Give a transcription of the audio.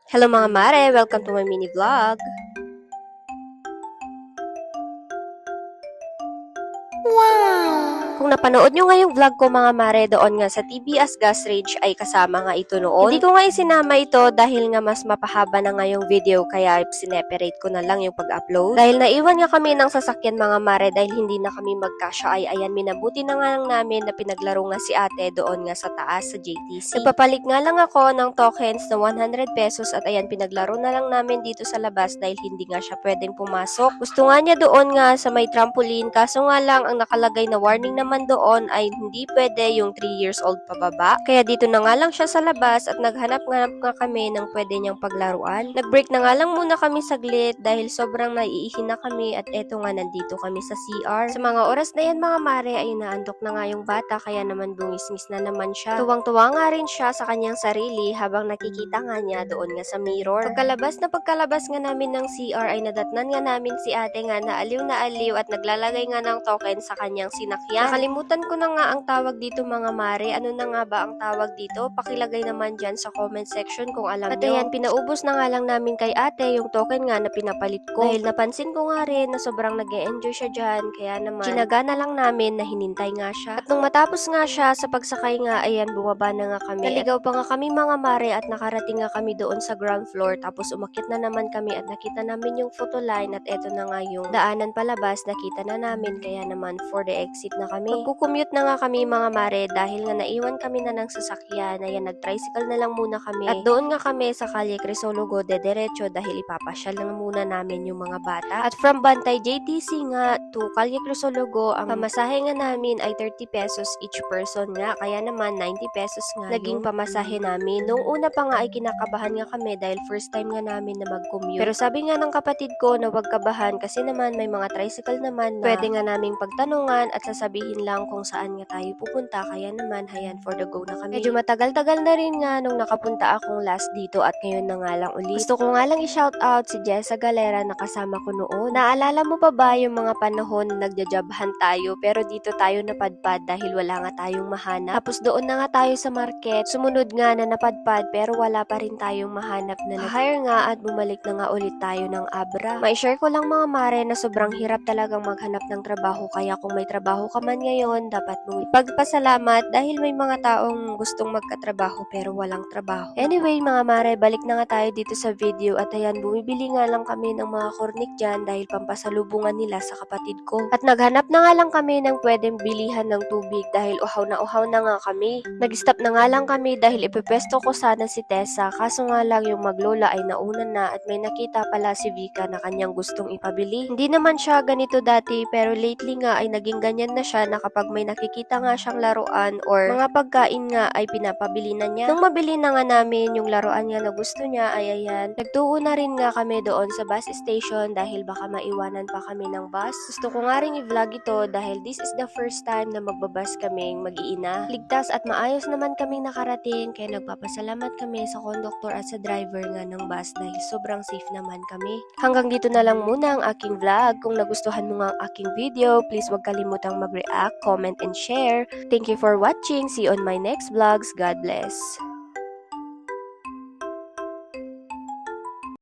Hello mga mare! Welcome to my mini vlog! Kung napanood nyo ngayong vlog ko mga mare doon nga sa TBS Gas Range ay kasama nga ito noon. Hindi ko nga isinama ito dahil nga mas mapahaba na ngayong video kaya sineperate ko na lang yung pag-upload. Dahil naiwan nga kami ng sasakyan mga mare dahil hindi na kami magkasya ay ayan minabuti na nga lang namin na pinaglaro nga si ate doon nga sa taas sa JTC. Nagpapalit nga lang ako ng tokens na 100 pesos at ayan pinaglaro na lang namin dito sa labas dahil hindi nga siya pwedeng pumasok. Gusto nga niya doon nga sa may trampoline kaso nga lang ang nakalagay na warning naman doon ay hindi pwede yung 3 years old pababa. Kaya dito na nga lang siya sa labas at naghanap-hanap nga kami ng pwede niyang paglaruan. Nag-break na nga lang muna kami saglit dahil sobrang naiihi na kami at eto nga nandito kami sa CR. Sa mga oras na yan mga mare ay naantok na nga yung bata kaya naman bungisngis na naman siya. Tuwang-tuwa nga rin siya sa kanyang sarili habang nakikita nga niya doon nga sa mirror. Pagkalabas nga namin ng CR ay nadatnan nga namin si ate nga na aliw at naglalagay nga ng token sa kanyang sinakyan. Nakalimutan ko na nga ang tawag dito mga mare. Ano na nga ba ang tawag dito? Pakilagay naman dyan sa comment section kung alam nyo. At ayan, pinaubos na nga lang namin kay ate yung token nga na pinapalit ko. Dahil napansin ko nga rin na sobrang nag-e-enjoy siya dyan. Kaya naman, sinaga na lang namin na hinintay nga siya. At nung matapos nga siya sa pagsakay nga, ayan, bumaba na nga kami. Naligaw pa nga kami mga mare at nakarating nga kami doon sa ground floor. Tapos umakyat na naman kami at nakita namin yung photo line at eto na nga yung daanan palabas. Nakita na namin kaya naman for the exit na kami. Magkukumute na nga kami mga mare dahil nga naiwan kami na ng sasakyan. Ayan, nag-tricycle na lang muna kami. At doon nga kami sa Calle Crisologo de Derecho dahil ipapasyal na muna namin yung mga bata. At from Bantay JTC nga to Calle Crisologo, ang pamasahe nga namin ay 30 pesos each person nga. Kaya naman 90 pesos nga naging pamasahe namin. Noong una pa nga ay kinakabahan nga kami dahil first time nga namin na mag-commute. Pero sabi nga ng kapatid ko na wag kabahan kasi naman may mga tricycle naman na pwede nga naming pagtanungan at sasabihin lang kung saan nga tayo pupunta. Kaya naman, hayan, for the go na kami. Medyo matagal-tagal na rin nga nung nakapunta akong last dito at ngayon na nga lang ulit. Gusto ko nga lang i-shout out si Jessa Galera na kasama ko noon. Naalala mo pa ba yung mga panahon na nagjajabhan tayo pero dito tayo napadpad dahil wala nga tayong mahanap? Tapos doon na nga tayo sa market. Sumunod nga na napadpad pero wala pa rin tayong mahanap na nag-hire nga at bumalik na nga ulit tayo ng Abra. Ma-share ko lang mga mare na sobrang hirap talagang maghanap ng trabaho kaya kung may trabaho ka man ngayon, dapat mong ipagpasalamat dahil may mga taong gustong magkatrabaho pero walang trabaho. Anyway mga mare, balik na nga tayo dito sa video at ayan, bumibili nga lang kami ng mga kornik dyan dahil pampasalubungan nila sa kapatid ko. At naghanap na nga lang kami ng pwedeng bilihan ng tubig dahil uhaw na nga kami. Nag-stop na nga lang kami dahil ipepwesto ko sana si Tessa kaso nga lang yung maglola ay nauna na at may nakita pala si Vika na kanyang gustong ipabili. Hindi naman siya ganito dati pero lately nga ay naging ganyan na siya na kapag may nakikita nga siyang laruan or mga pagkain nga ay pinapabili na niya. Nung mabili na nga namin yung laruan niya na gusto niya ay ayan, nagtuo na rin nga kami doon sa bus station dahil baka maiwanan pa kami ng bus. Gusto ko nga rin i-vlog ito dahil this is the first time na magbabas kaming mag-iina. Ligtas at maayos naman kaming nakarating kaya nagpapasalamat kami sa conductor at sa driver nga ng bus dahil sobrang safe naman kami. Hanggang dito na lang muna ang aking vlog. Kung nagustuhan mo nga ang aking video, please huwag kalimutang mag-react, comment, and share. Thank you for watching. See you on my next vlogs. God bless.